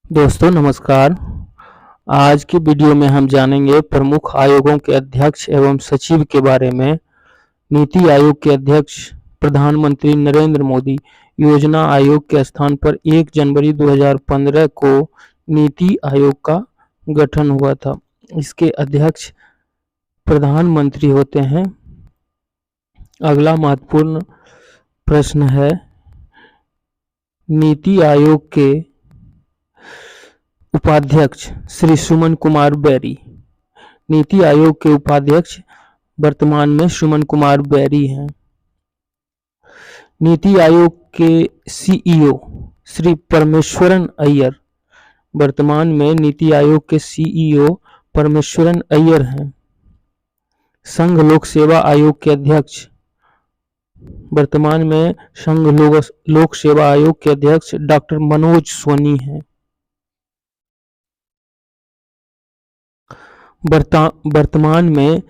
दोस्तों नमस्कार। आज की वीडियो में हम जानेंगे प्रमुख आयोगों के अध्यक्ष एवं सचिव के बारे में। नीति आयोग के अध्यक्ष प्रधानमंत्री नरेंद्र मोदी। योजना आयोग के स्थान पर 1 जनवरी 2015 को नीति आयोग का गठन हुआ था। इसके अध्यक्ष प्रधानमंत्री होते हैं। अगला महत्वपूर्ण प्रश्न है, नीति आयोग के उपाध्यक्ष श्री सुमन कुमार बैरी। नीति आयोग के उपाध्यक्ष वर्तमान में सुमन कुमार बैरी हैं। नीति आयोग के सीईओ श्री परमेश्वरन अय्यर। वर्तमान में नीति आयोग के सीईओ परमेश्वरन अय्यर हैं। संघ लोक सेवा आयोग के अध्यक्ष वर्तमान में संघ लोक सेवा आयोग के अध्यक्ष डॉक्टर मनोज सोनी हैं। वर्तमान में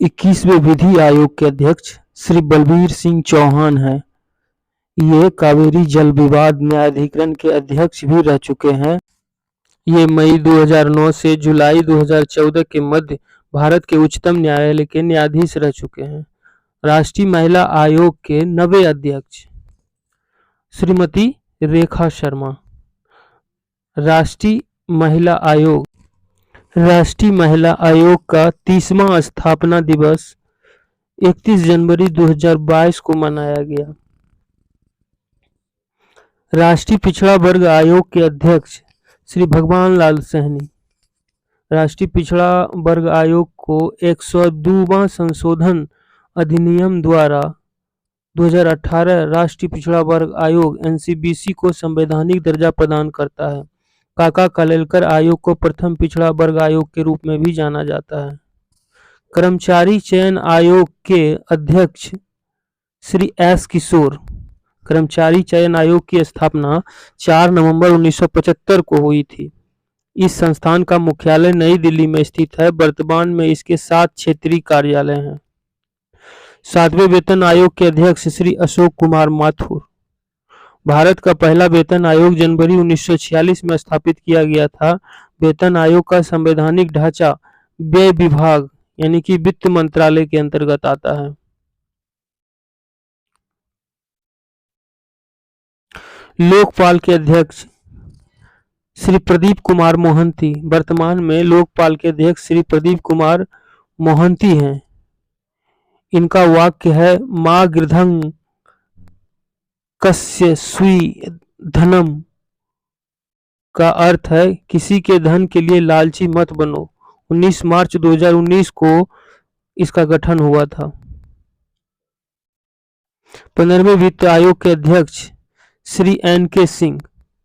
21वें विधि आयोग के अध्यक्ष श्री बलबीर सिंह चौहान हैं। ये कावेरी जल विवाद न्यायाधिकरण के अध्यक्ष भी रह चुके हैं। ये मई 2009 से जुलाई 2014 के मध्य भारत के उच्चतम न्यायालय के न्यायाधीश रह चुके हैं। राष्ट्रीय महिला आयोग के 9वें अध्यक्ष श्रीमती रेखा शर्मा। राष्ट्रीय महिला आयोग का 30वां स्थापना दिवस 31 जनवरी 2022 को मनाया गया। राष्ट्रीय पिछड़ा वर्ग आयोग के अध्यक्ष श्री भगवान लाल सैनी। राष्ट्रीय पिछड़ा वर्ग आयोग को 102वां संशोधन अधिनियम द्वारा 2018 राष्ट्रीय पिछड़ा वर्ग आयोग एनसीबीसी को संवैधानिक दर्जा प्रदान करता है। काका कालेलकर आयोग को प्रथम पिछड़ा वर्ग आयोग के रूप में भी जाना जाता है। कर्मचारी चयन आयोग के अध्यक्ष श्री एस किशोर। कर्मचारी चयन आयोग की स्थापना 4 नवंबर 1975 को हुई थी। इस संस्थान का मुख्यालय नई दिल्ली में स्थित है। वर्तमान में इसके 7 क्षेत्रीय कार्यालय हैं। 7वें वेतन आयोग के अध्यक्ष श्री अशोक कुमार माथुर। भारत का पहला वेतन आयोग जनवरी 1946 में स्थापित किया गया था। वेतन आयोग का संवैधानिक ढांचा व्यय विभाग यानी कि वित्त मंत्रालय के अंतर्गत आता है। लोकपाल के अध्यक्ष श्री प्रदीप कुमार मोहंती। वर्तमान में लोकपाल के अध्यक्ष श्री प्रदीप कुमार मोहंती हैं। इनका वाक्य है, मां गृधं कस्य स्वी धनम, का अर्थ है किसी के धन के लिए लालची मत बनो। 19 मार्च 2019 को इसका गठन हुआ था। 15वें वित्त आयोग के अध्यक्ष श्री एन.के. सिंह।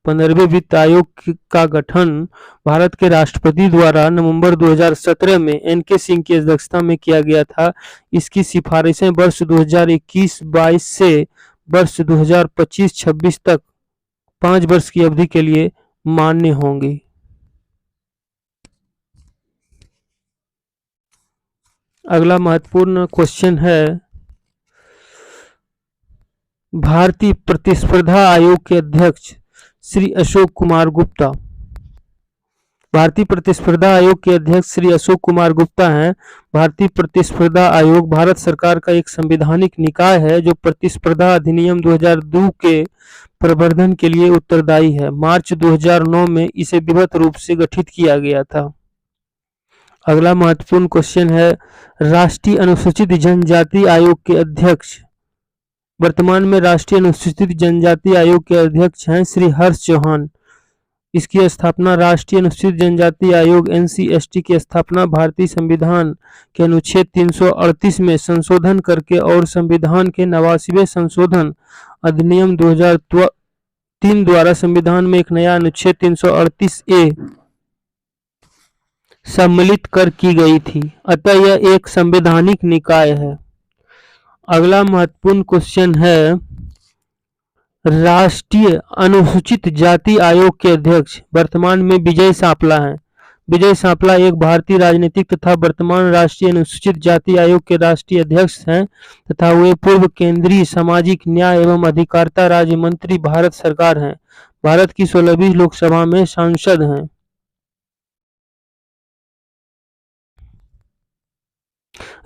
15वें वित्त आयोग का गठन भारत के राष्ट्रपति द्वारा नवंबर 2017 में एन.के. सिंह की अध्यक्षता में किया गया था। इसकी सिफारिशें वर्ष 2021-22 से वर्ष 2025-26 तक 5 वर्ष की अवधि के लिए मान्य होंगी। अगला महत्वपूर्ण क्वेश्चन है, भारतीय प्रतिस्पर्धा आयोग के अध्यक्ष श्री अशोक कुमार गुप्ता। भारतीय प्रतिस्पर्धा आयोग के अध्यक्ष श्री अशोक कुमार गुप्ता हैं। भारतीय प्रतिस्पर्धा आयोग भारत सरकार का एक संवैधानिक निकाय है जो प्रतिस्पर्धा अधिनियम 2002 के प्रवर्धन के लिए उत्तरदायी है। मार्च 2009 में इसे विधिवत रूप से गठित किया गया था। अगला महत्वपूर्ण क्वेश्चन है, राष्ट्रीय अनुसूचित जनजाति आयोग के अध्यक्ष। वर्तमान में राष्ट्रीय अनुसूचित जनजाति आयोग के अध्यक्ष हैं श्री हर्ष चौहान। इसकी स्थापना राष्ट्रीय अनुसूचित जनजाति आयोग एनसीएसटी की स्थापना भारतीय संविधान के अनुच्छेद 338 में संशोधन करके और संविधान के 89वें संशोधन अधिनियम 2003 द्वारा संविधान में एक नया अनुच्छेद 338A सम्मिलित कर की गई थी। अतः यह एक संवैधानिक निकाय है। अगला महत्वपूर्ण क्वेश्चन है, राष्ट्रीय अनुसूचित जाति आयोग के अध्यक्ष। वर्तमान में विजय सांपला हैं। विजय सांपला एक भारतीय राजनीतिक तथा वर्तमान राष्ट्रीय अनुसूचित जाति आयोग के राष्ट्रीय अध्यक्ष हैं तथा वे पूर्व केंद्रीय सामाजिक न्याय एवं अधिकारिता राज्य मंत्री भारत सरकार हैं। भारत की 16वीं लोकसभा में सांसद हैं।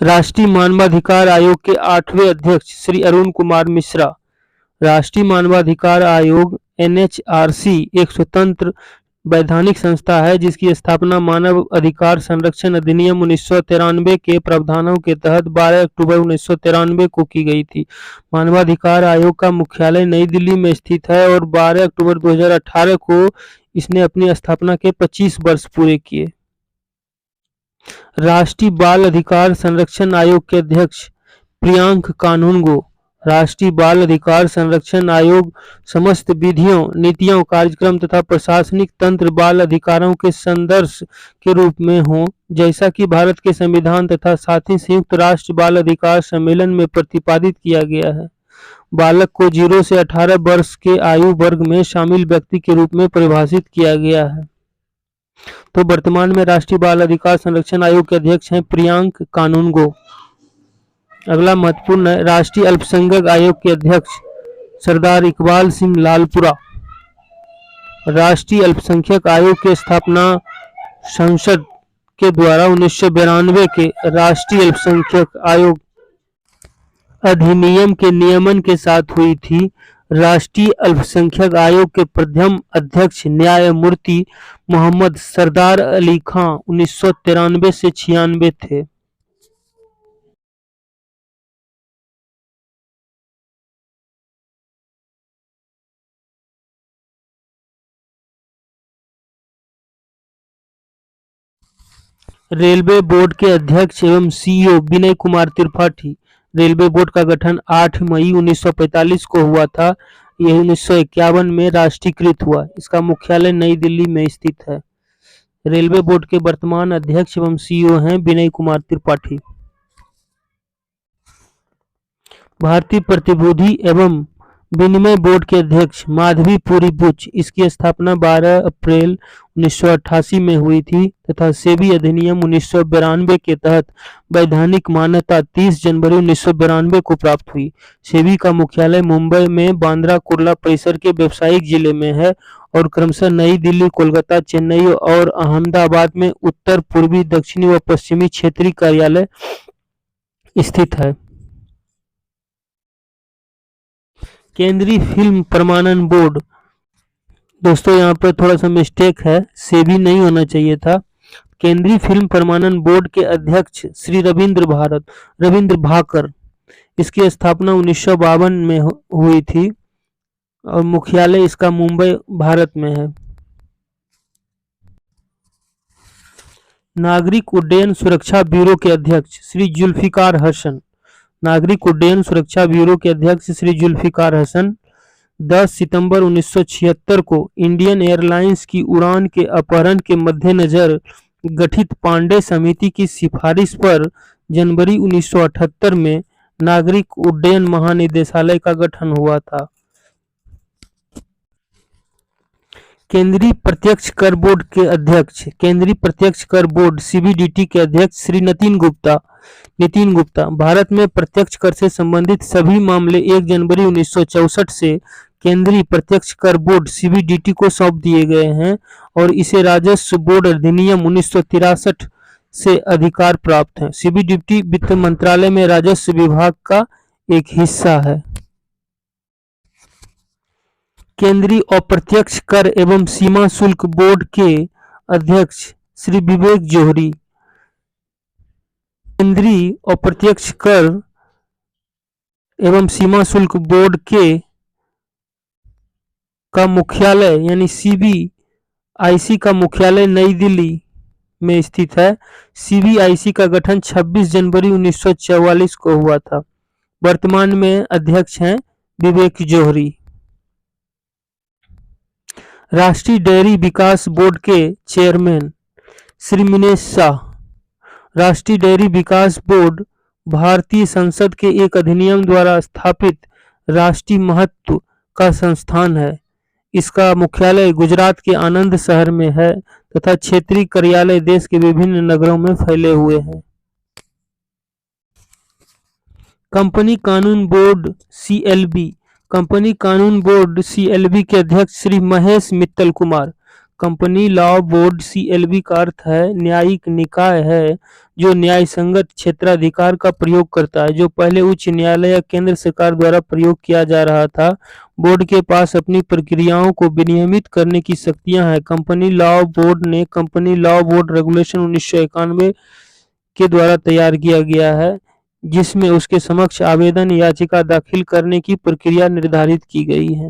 राष्ट्रीय मानवाधिकार आयोग के 8वें अध्यक्ष श्री अरुण कुमार मिश्रा। राष्ट्रीय मानवाधिकार आयोग एनएचआरसी एक स्वतंत्र वैधानिक संस्था है जिसकी स्थापना मानव अधिकार संरक्षण अधिनियम 1993 के प्रावधानों के तहत 12 अक्टूबर 1993 को की गई थी। मानवाधिकार आयोग का मुख्यालय नई दिल्ली में स्थित है और 12 अक्टूबर 2018 को इसने अपनी स्थापना के 25 वर्ष पूरे किए। राष्ट्रीय बाल अधिकार संरक्षण आयोग के अध्यक्ष प्रियांक कानूनगो। राष्ट्रीय बाल अधिकार संरक्षण आयोग समस्त विधियों, नीतियों, कार्यक्रम तथा प्रशासनिक तंत्र बाल अधिकारों के संदर्श के रूप में हो, जैसा कि भारत के संविधान तथा साथ ही संयुक्त राष्ट्र बाल अधिकार सम्मेलन में प्रतिपादित किया गया है। बालक को 0 से 18 वर्ष के आयु वर्ग में शामिल व्यक्ति के रूप में परिभाषित किया गया है। तो वर्तमान में राष्ट्रीय बाल अधिकार संरक्षण आयोग के अध्यक्ष हैं प्रियांक कानूनगो। अगला महत्वपूर्ण है राष्ट्रीय अल्पसंख्यक आयोग के अध्यक्ष सरदार इकबाल सिंह लालपुरा। राष्ट्रीय अल्पसंख्यक आयोग की स्थापना संसद के द्वारा 1992 के राष्ट्रीय अल्पसंख्यक आयोग अधिनियम के नियमन के साथ हुई थी। राष्ट्रीय अल्पसंख्यक आयोग के प्रथम अध्यक्ष न्यायमूर्ति मोहम्मद सरदार अली खां 1993 से 96 थे। रेलवे बोर्ड के अध्यक्ष एवं CEO Vinay Kumar Tripathi. Railway board का गठन 8 मई 1945 को हुआ था। यह 1951 में राष्ट्रीयकृत हुआ। इसका मुख्यालय नई दिल्ली में स्थित है। रेलवे बोर्ड के वर्तमान अध्यक्ष एवं सीईओ हैं विनय कुमार त्रिपाठी। भारतीय प्रतिभूति एवं विनिमय बोर्ड के अध्यक्ष माधवी पुरी बुच। इसकी स्थापना 12 अप्रैल 1988 में हुई थी तथा सेबी अधिनियम 1992 के तहत वैधानिक मान्यता 30 जनवरी 1992 को प्राप्त हुई। सेबी का मुख्यालय मुंबई में बांद्रा कुर्ला परिसर के व्यावसायिक जिले में है और क्रमशः नई दिल्ली, कोलकाता, चेन्नई और अहमदाबाद में उत्तर, पूर्वी, दक्षिणी व पश्चिमी क्षेत्रीय कार्यालय स्थित है। केंद्रीय फिल्म प्रमाणन बोर्ड। दोस्तों यहाँ पर थोड़ा सा मिस्टेक है, सेबी नहीं होना चाहिए था। केंद्रीय फिल्म प्रमाणन बोर्ड के अध्यक्ष श्री रविंद्र भाकर। इसकी स्थापना 1952 में हुई थी और मुख्यालय इसका मुंबई, भारत में है। नागरिक उड्डयन सुरक्षा ब्यूरो के अध्यक्ष श्री जुल्फिकार हसन। नागरिक उड्डयन सुरक्षा ब्यूरो के अध्यक्ष श्री जुल्फिकार हसन 10 सितंबर 1976 को इंडियन एयरलाइंस की उड़ान के अपहरण के मद्देनजर गठित पांडे समिति की सिफारिश पर जनवरी 1978 में नागरिक उड्डयन महानिदेशालय का गठन हुआ था। केंद्रीय प्रत्यक्ष कर बोर्ड के अध्यक्ष, केंद्रीय प्रत्यक्ष कर बोर्ड सीबीडीटी के अध्यक्ष श्री नितिन गुप्ता। भारत में प्रत्यक्ष कर से संबंधित सभी मामले 1 जनवरी 1964 से केंद्रीय प्रत्यक्ष कर बोर्ड सीबीडीटी को सौंप दिए गए हैं और इसे राजस्व बोर्ड अधिनियम 1963 से अधिकार प्राप्त है। सीबीडीटी वित्त मंत्रालय में राजस्व विभाग का एक हिस्सा है। केंद्रीय अप्रत्यक्ष कर एवं सीमा शुल्क बोर्ड के अध्यक्ष श्री विवेक जोहरी। केंद्रीय अप्रत्यक्ष कर एवं सीमा शुल्क बोर्ड का मुख्यालय यानी सीबीआईसी का मुख्यालय नई दिल्ली में स्थित है। सीबीआईसी का गठन 26 जनवरी 1944 को हुआ था। वर्तमान में अध्यक्ष हैं विवेक जोहरी। राष्ट्रीय डेयरी विकास बोर्ड के चेयरमैन श्री मिनेश शाह। राष्ट्रीय डेयरी विकास बोर्ड भारतीय संसद के एक अधिनियम द्वारा स्थापित राष्ट्रीय महत्व का संस्थान है। इसका मुख्यालय गुजरात के आनंद शहर में है तथा क्षेत्रीय कार्यालय देश के विभिन्न नगरों में फैले हुए हैं। कंपनी कानून बोर्ड सीएलबी। कंपनी कानून बोर्ड सीएलबी के अध्यक्ष Shri Mahesh Mittal Kumar. Company law board CLB का अर्थ है न्यायिक निकाय है जो न्याय संगत क्षेत्राधिकार का प्रयोग करता है, जो पहले उच्च न्यायालय या केंद्र सरकार द्वारा प्रयोग किया जा रहा था। बोर्ड के पास अपनी प्रक्रियाओं को विनियमित करने की शक्तियां हैं। कंपनी लॉ बोर्ड ने कंपनी लॉ बोर्ड रेगुलेशन 1991 के द्वारा तैयार किया गया है, जिसमें उसके समक्ष आवेदन याचिका दाखिल करने की प्रक्रिया निर्धारित की गई है।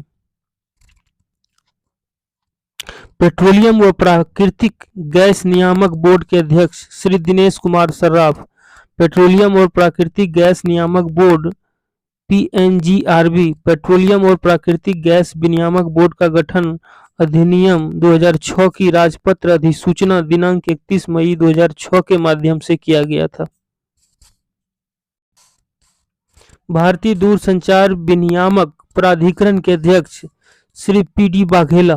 पेट्रोलियम व प्राकृतिक गैस नियामक बोर्ड के अध्यक्ष श्री दिनेश कुमार सर्राफ। पेट्रोलियम और प्राकृतिक गैस नियामक बोर्ड पीएनजीआरबी पेट्रोलियम और प्राकृतिक गैस विनियामक बोर्ड का गठन अधिनियम 2006 की राजपत्र अधिसूचना दिनांक 31 मई 2006 के माध्यम से किया गया था। भारतीय दूरसंचार विनियामक प्राधिकरण के अध्यक्ष श्री पीडी वाघेला।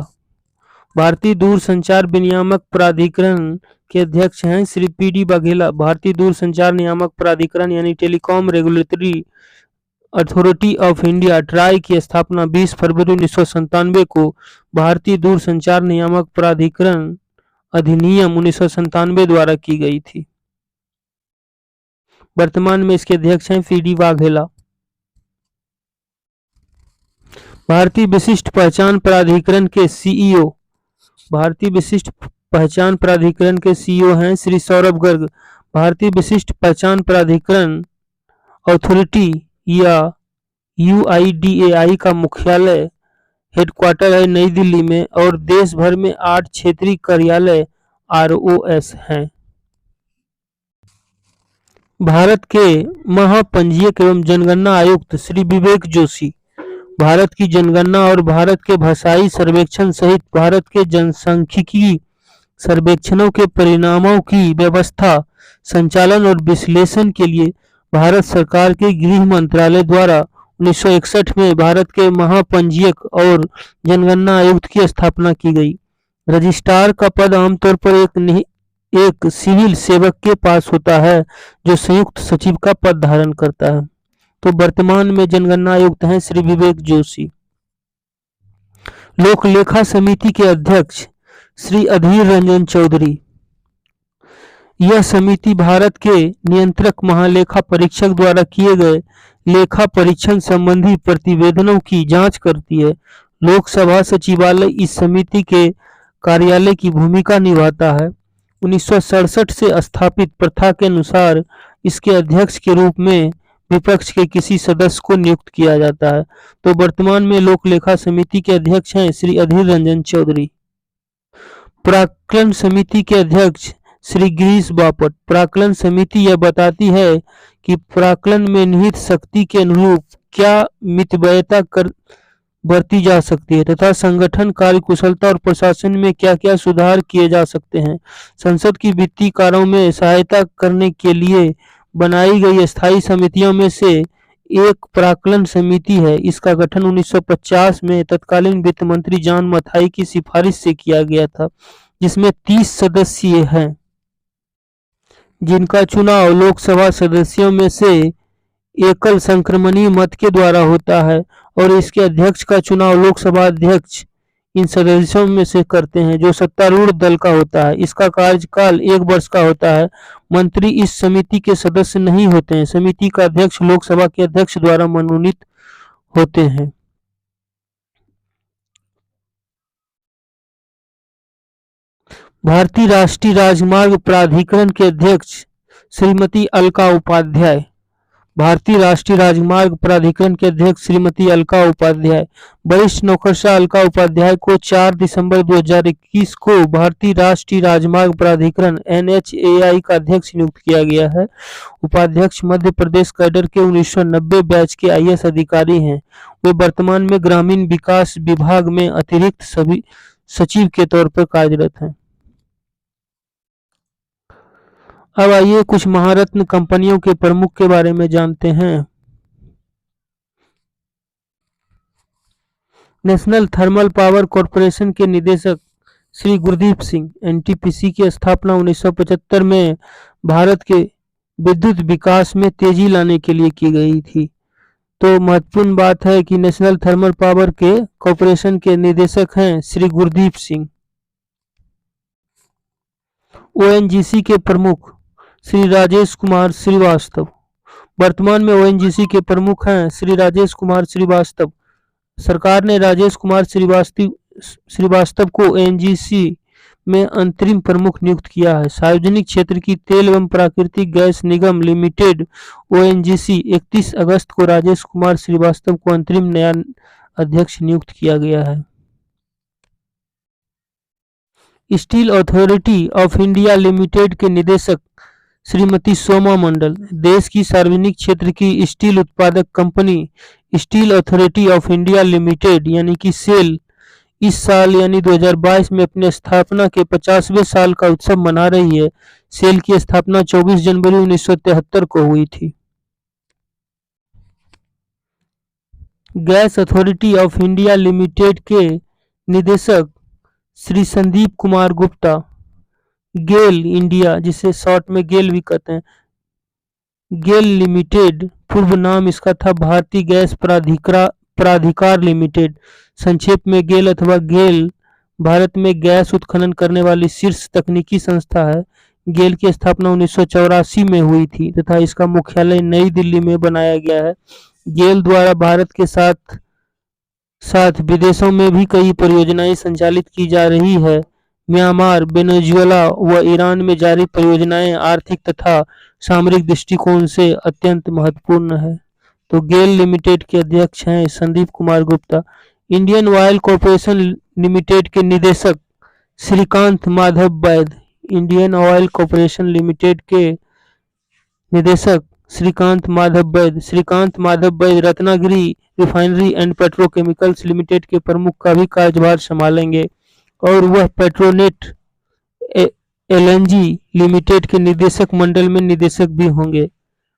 भारतीय दूरसंचार विनियामक प्राधिकरण के अध्यक्ष हैं श्री पीडी वाघेला। भारतीय दूरसंचार नियामक प्राधिकरण यानी telecom regulatory authority of India try की स्थापना 20 फरवरी 1997 को भारतीय दूरसंचार नियामक प्राधिकरण अधिनियम 1997 द्वारा की गई थी। वर्तमान में इसके अध्यक्ष हैं पीडी वाघेला। भारतीय विशिष्ट पहचान प्राधिकरण के सीईओ। भारतीय विशिष्ट पहचान प्राधिकरण के सीईओ हैं श्री सौरभ गर्ग। भारतीय विशिष्ट पहचान प्राधिकरण अथॉरिटी या यूआईडीएआई का मुख्यालय हेडक्वार्टर है नई दिल्ली में और देश भर में 8 क्षेत्रीय कार्यालय आरओएस हैं। भारत के महापंजीयक एवं जनगणना आयुक्त श्री विवेक जोशी भारत की जनगणना और भारत के भाषाई सर्वेक्षण सहित भारत के जनसांख्यिकी सर्वेक्षणों के परिणामों की व्यवस्था, संचालन और विश्लेषण के लिए भारत सरकार के गृह मंत्रालय द्वारा 1961 में भारत के महापंजीयक और जनगणना आयुक्त की स्थापना की गई। रजिस्ट्रार का पद आमतौर पर एक सिविल सेवक के पास होता है जो संयुक्त सचिव का पद धारण करता है। तो वर्तमान में जनगणना आयुक्त हैं श्री विवेक जोशी। लोक लेखा समिति के अध्यक्ष श्री अधीर रंजन चौधरी। यह समिति भारत के नियंत्रक महालेखा परीक्षक द्वारा किए गए लेखा परीक्षण संबंधी प्रतिवेदनों की जांच करती है। लोकसभा सचिवालय इस समिति के कार्यालय की भूमिका निभाता है। 1967 से स्थापित प्रथा के अनुसार इसके अध्यक्ष के रूप में विपक्ष के किसी सदस्य को नियुक्त किया जाता है। तो वर्तमान में लोक लेखा समिति के अध्यक्ष हैं श्री अधीर रंजन चौधरी। प्राक्कलन समिति के अध्यक्ष श्री गिरीश बापट। प्राक्कलन समिति यह बताती है कि प्राक्कलन में निहित शक्ति के अनुरूप क्या मितव्ययता बरती जा सकती है तथा संगठन कार्यकुशलता और प्रशासन में क्या क्या सुधार किए जा सकते हैं। संसद की वित्तीय कार्यों में सहायता करने के लिए बनाई गई स्थायी समितियों में से एक प्राक्कलन समिति है। इसका गठन 1950 में तत्कालीन वित्त मंत्री जॉन मथाई की सिफारिश से किया गया था, जिसमें 30 सदस्य हैं, जिनका चुनाव लोकसभा सदस्यों में से एकल संक्रमणीय मत के द्वारा होता है और इसके अध्यक्ष का चुनाव लोकसभा अध्यक्ष इन सदस्यों में से करते हैं जो सत्तारूढ़ दल का होता है। इसका कार्यकाल 1 वर्ष का होता है। मंत्री इस समिति के सदस्य नहीं होते हैं। समिति का अध्यक्ष लोकसभा के अध्यक्ष द्वारा मनोनीत होते हैं। भारतीय राष्ट्रीय राजमार्ग प्राधिकरण के अध्यक्ष श्रीमती अलका उपाध्याय। भारतीय राष्ट्रीय राजमार्ग प्राधिकरण के अध्यक्ष श्रीमती अलका उपाध्याय। वरिष्ठ नौकरशाह अलका उपाध्याय को 4 दिसंबर 2021 को भारतीय राष्ट्रीय राजमार्ग प्राधिकरण NHAI का अध्यक्ष नियुक्त किया गया है। उपाध्यक्ष मध्य प्रदेश कैडर के 1990 बैच के IAS अधिकारी हैं। वे वर्तमान में ग्रामीण विकास विभाग में अतिरिक्त सचिव के तौर पर कार्यरत हैं। अब आइए कुछ महारत्न कंपनियों के प्रमुख के बारे में जानते हैं। नेशनल थर्मल पावर कॉरपोरेशन के निदेशक श्री गुरदीप सिंह। NTPC की स्थापना 1975 में भारत के विद्युत विकास में तेजी लाने के लिए की गई थी। तो महत्वपूर्ण बात है कि नेशनल थर्मल पावर के कॉरपोरेशन के निदेशक हैं श्री गुरदीप सिंह। ओएनजीसी के प्रमुख श्री राजेश कुमार श्रीवास्तव। वर्तमान में ओएनजीसी के प्रमुख हैं श्री राजेश कुमार श्रीवास्तव। सरकार ने राजेश कुमार श्रीवास्तव को ओएनजीसी में अंतरिम प्रमुख नियुक्त किया है। सार्वजनिक क्षेत्र की तेल एवं प्राकृतिक गैस निगम लिमिटेड ओएनजीसी 31 अगस्त को राजेश कुमार श्रीवास्तव को अंतरिम नया अध्यक्ष नियुक्त किया गया है। Steel authority of India limited के निदेशक श्रीमती सोमा मंडल। देश की सार्वजनिक क्षेत्र की स्टील उत्पादक company steel authority of India limited यानी कि सेल इस साल यानी 2022 में अपने स्थापना के 50वें साल का उत्सव मना रही है। सेल की स्थापना 24 जनवरी 1973 को हुई थी। Gas authority of India limited के निदेशक श्री संदीप कुमार गुप्ता। गेल इंडिया, जिसे शॉर्ट में गेल भी कहते हैं, गेल लिमिटेड, पूर्व नाम इसका था भारतीय गैस प्राधिकार लिमिटेड, संक्षेप में गेल अथवा गेल, भारत में गैस उत्खनन करने वाली शीर्ष तकनीकी संस्था है। गेल की स्थापना 1984 में हुई थी तथा इसका मुख्यालय नई दिल्ली में बनाया गया है। गेल द्वारा भारत के साथ साथ विदेशों में भी कई परियोजनाएं संचालित की जा रही है। म्यांमार, वेनेजुएला व ईरान में जारी परियोजनाएं आर्थिक तथा सामरिक दृष्टिकोण से अत्यंत महत्वपूर्ण है। तो गेल लिमिटेड के अध्यक्ष हैं Sandeep Kumar Gupta. Indian oil corporation limited के निदेशक Shrikant Madhav Vaid. Indian oil corporation limited के निदेशक Shrikant Madhav Vaid. Shrikant Madhav Vaid Ratnagiri refinery and petrochemicals limited के प्रमुख का भी कार्यभार संभालेंगे और वह पेट्रोनेट एलएनजी लिमिटेड के निदेशक मंडल में निदेशक भी होंगे।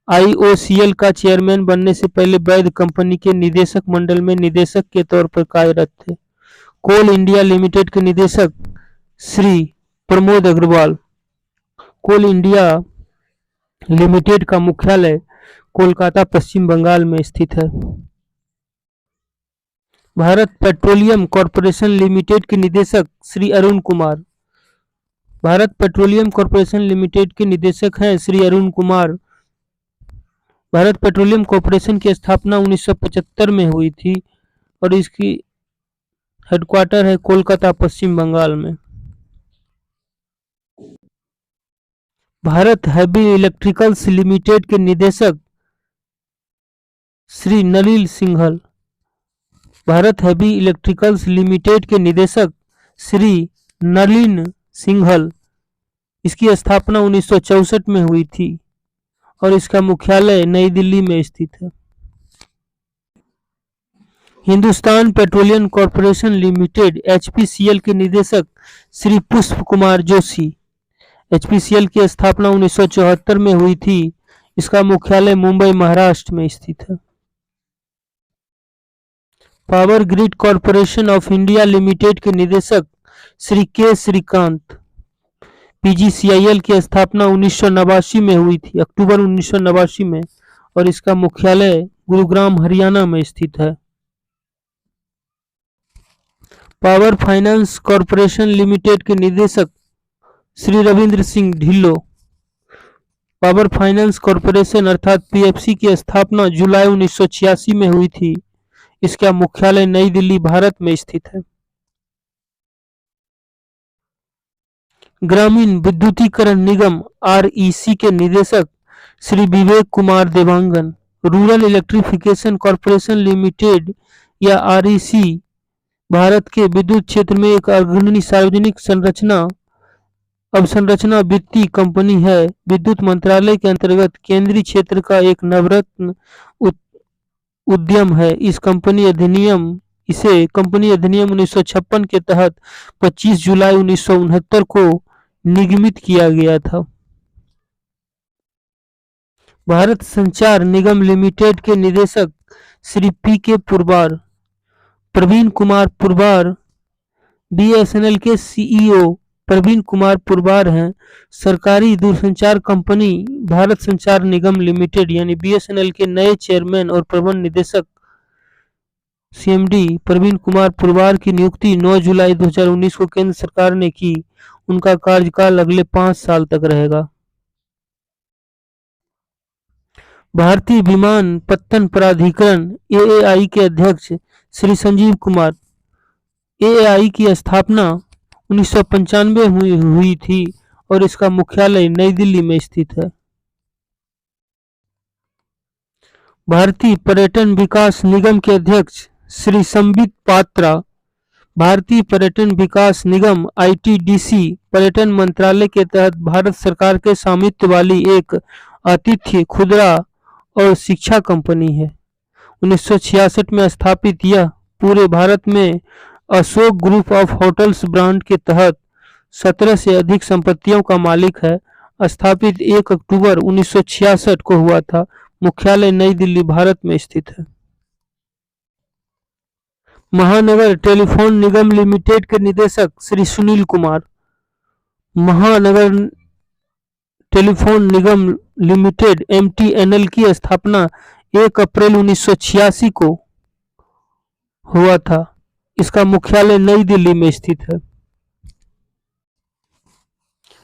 आईओसीएल का चेयरमैन बनने से पहले वैद कंपनी के निदेशक मंडल में निदेशक के तौर पर कार्यरत थे। कोल इंडिया लिमिटेड के निदेशक श्री प्रमोद अग्रवाल। कोल इंडिया लिमिटेड का मुख्यालय कोलकाता, पश्चिम बंगाल में स्थित है। भारत पेट्रोलियम कॉरपोरेशन लिमिटेड के निदेशक Shri Arun Kumar. Bharat petroleum corporation limited के निदेशक हैं श्री अरुण कुमार। भारत पेट्रोलियम कॉरपोरेशन की स्थापना 1975 में हुई थी और इसकी हेडक्वार्टर है कोलकाता, पश्चिम बंगाल में। भारत हैवी इलेक्ट्रिकल्स लिमिटेड के निदेशक Shri Nalin Singhal. Bharat heavy electricals limited के निदेशक श्री नलिन सिंघल। इसकी स्थापना 1964 में हुई थी और इसका मुख्यालय नई दिल्ली में स्थित है। Hindustan petroleum corporation limited HPCL के निदेशक श्री पुष्प कुमार जोशी। एचपीसीएल की स्थापना 1974 में हुई थी। इसका मुख्यालय मुंबई, महाराष्ट्र में स्थित है। Power grid corporation of India limited के निदेशक श्री के श्रीकांत। पीजीसीआईएल की स्थापना 1989 में हुई थी, अक्टूबर 1989 में, और इसका मुख्यालय गुरुग्राम, हरियाणा में स्थित है। पावर फाइनेंस कॉरपोरेशन लिमिटेड के निदेशक Shri Ravindra Singh Dhillon. Power finance corporation अर्थात पीएफसी की स्थापना जुलाई 1986 में हुई थी। इसका मुख्यालय नई दिल्ली, भारत में स्थित है। ग्रामीण विद्युतीकरण निगम आरईसी के निदेशक Shri Vivek Kumar Dewangan. Rural electrification corporation limited या आरईसी भारत के विद्युत क्षेत्र में एक अग्रणी सार्वजनिक अवसंरचना वित्तीय कंपनी है। विद्युत मंत्रालय के अंतर्गत केंद्रीय क्षेत्र का एक नवरत्न उद्यम है। इसे कंपनी अधिनियम 1956 के तहत 25 जुलाई 1969 को निगमित किया गया था। भारत संचार निगम लिमिटेड के निदेशक श्री पी के पुरवार। प्रवीण कुमार पुरवार बीएसएनएल के सीईओ प्रवीण कुमार पुरवार हैं। सरकारी दूरसंचार कंपनी भारत संचार निगम लिमिटेड यानी बीएसएनएल के नए चेयरमैन और प्रबंध निदेशक सीएमडी प्रवीण कुमार पुरवार की नियुक्ति 9 जुलाई 2019 को केंद्र सरकार ने की। उनका कार्यकाल अगले 5 साल तक रहेगा। भारतीय विमानपत्तन प्राधिकरण एएआई के अध्यक्ष श्री संजीव कुमार। एएआई की स्थापना 1995 में हुई थी और इसका मुख्यालय नई दिल्ली में स्थित है। भारतीय पर्यटन विकास निगम के अध्यक्ष श्री संबित पात्रा। भारतीय पर्यटन विकास निगम आईटीडीसी पर्यटन मंत्रालय के तहत भारत सरकार के स्वामित्व वाली एक आतिथ्य, खुदरा और शिक्षा कंपनी है। 1966 में स्थापित यह पूरे भारत में Ashok group of hotels brand के तहत 17 से अधिक संपत्तियों का मालिक है। स्थापित 1 अक्टूबर 1966 को हुआ था। मुख्यालय नई दिल्ली, भारत में स्थित है। महानगर टेलीफोन निगम लिमिटेड के निदेशक श्री सुनील कुमार। महानगर टेलीफोन निगम लिमिटेड एमटीएनएल की स्थापना 1 अप्रैल 1986 को हुआ था। इसका मुख्यालय नई दिल्ली में स्थित है।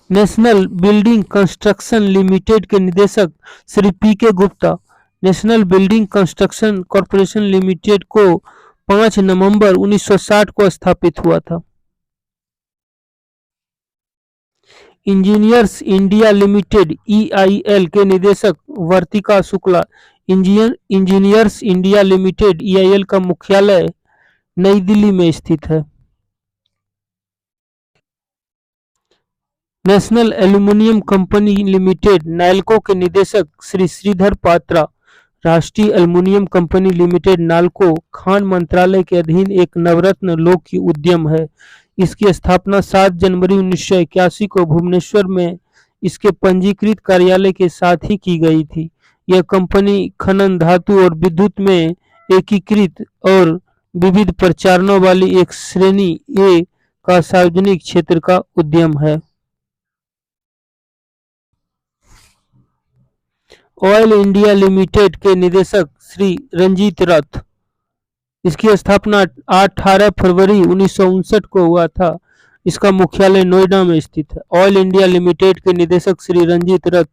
नेशनल बिल्डिंग कंस्ट्रक्शन लिमिटेड के निदेशक Shri PK Gupta. National building construction corporation limited को 5 नवंबर 1960 को स्थापित हुआ था। इंजीनियर्स इंडिया लिमिटेड ईआईएल के निदेशक Vartika Shukla. Engineers India limited EIL का मुख्यालय नई दिल्ली में स्थित है। National aluminium company limited NALCO के निदेशक श्री श्रीधर पात्रा। राष्ट्रीय एल्यूमिनियम कंपनी लिमिटेड नाल्को खान मंत्रालय के अधीन एक नवरत्न लोक उद्यम है। इसकी स्थापना 7 जनवरी 1981 को भुवनेश्वर में इसके पंजीकृत कार्यालय के साथ ही की गई थी। यह कंपनी खनन, धातु और विद्युत में एकीकृत और विविध प्रचारणों वाली एक श्रेणी ए का सार्वजनिक क्षेत्र का उद्यम है। ऑयल इंडिया लिमिटेड के निदेशक श्री रंजीत रथ। इसकी स्थापना 18 फरवरी 1959 को हुआ था। इसका मुख्यालय नोएडा में स्थित है। ऑयल इंडिया लिमिटेड के निदेशक श्री रंजीत रथ।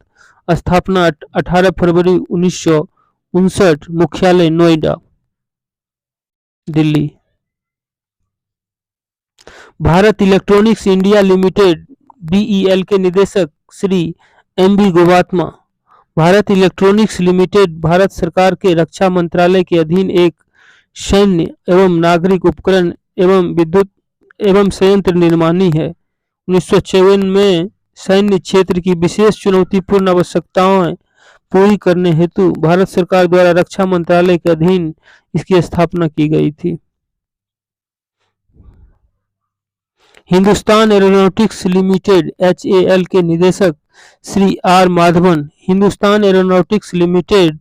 स्थापना 18 फरवरी 1959। मुख्यालय Noida, Delhi. Bharat electronics India limited BEL के निदेशक श्री एमबी गोवात्मा। भारत इलेक्ट्रॉनिक्स लिमिटेड भारत सरकार के रक्षा मंत्रालय के अधीन एक सैन्य एवं नागरिक उपकरण एवं विद्युत एवं संयंत्र निर्माणी है। 1954 में सैन्य क्षेत्र की विशेष चुनौतीपूर्ण आवश्यकताएं पूरी करने हेतु भारत सरकार द्वारा रक्षा मंत्रालय के अधीन इसकी स्थापना की गई थी। हिंदुस्तान एरोनॉटिक्स लिमिटेड एचएएल के निदेशक Shri R Madhavan. Hindustan aeronautics limited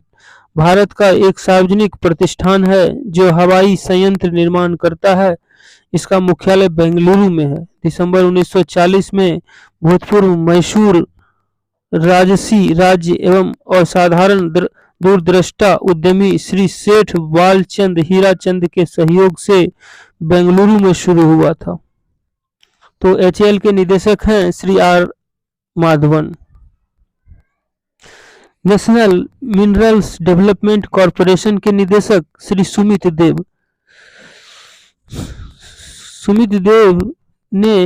Bharat का एक सार्वजनिक प्रतिष्ठान है जो हवाई संयंत्र निर्माण करता है। इसका मुख्यालय बेंगलुरु में है। दिसंबर 1940 में भूतपूर्व मैसूर राजसी राज्य एवं असाधारण दूरदृष्टा उद्यमी श्री सेठ बालचंद हीराचंद के सहयोग से बेंगलुरु में शुरू हुआ था। तो एचएएल के निदेशक हैं Shri R Madhavan. National minerals development corporation के निदेशक श्री सुमित देव। सुमित देव ने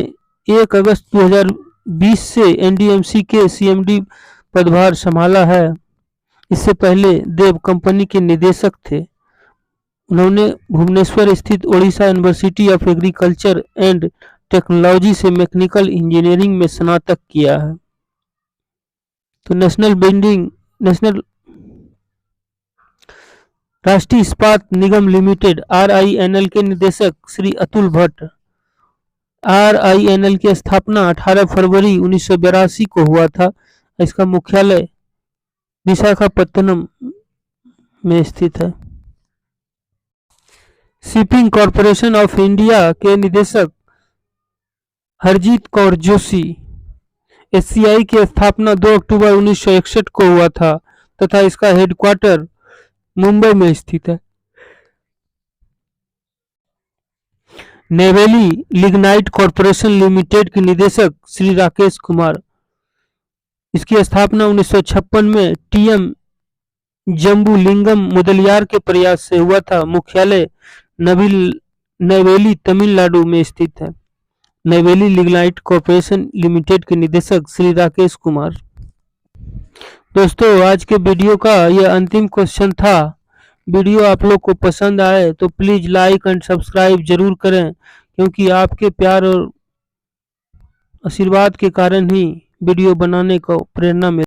1 अगस्त 2020 से एनडीएमसी के सीएमडी पदभार संभाला है। इससे पहले देव कंपनी के निदेशक थे। उन्होंने भुवनेश्वर स्थित Odisha university of agriculture and technology से मैकेनिकल इंजीनियरिंग में स्नातक किया है। तो राष्ट्रीय इस्पात निगम लिमिटेड आरआईएनएल के निदेशक श्री अतुल भट्ट। आरआईएनएल की स्थापना 18 फरवरी 1982 को हुआ था। इसका मुख्यालय विशाखापत्तनम में स्थित है। शिपिंग कॉरपोरेशन ऑफ इंडिया के निदेशक हरजीत कौर जोशी। एससीआई की स्थापना 2 अक्टूबर 1961 को हुआ था तथा इसका हेडक्वार्टर मुंबई में स्थित है। नेवेली लिग्नाइट कॉरपोरेशन लिमिटेड के निदेशक श्री राकेश कुमार। इसकी स्थापना 1956 में टीएम जम्बूलिंगम मुदलियार के प्रयास से हुआ था। मुख्यालय नेवेली तमिलनाडु में स्थित है। नेवेली लिग्नाइट कॉरपोरेशन लिमिटेड के निदेशक श्री राकेश कुमार। दोस्तों आज के वीडियो का यह अंतिम क्वेश्चन था। वीडियो आप लोग को पसंद आए तो प्लीज लाइक एंड सब्सक्राइब जरूर करें, क्योंकि आपके प्यार और आशीर्वाद के कारण ही वीडियो बनाने को प्रेरणा मिलती है।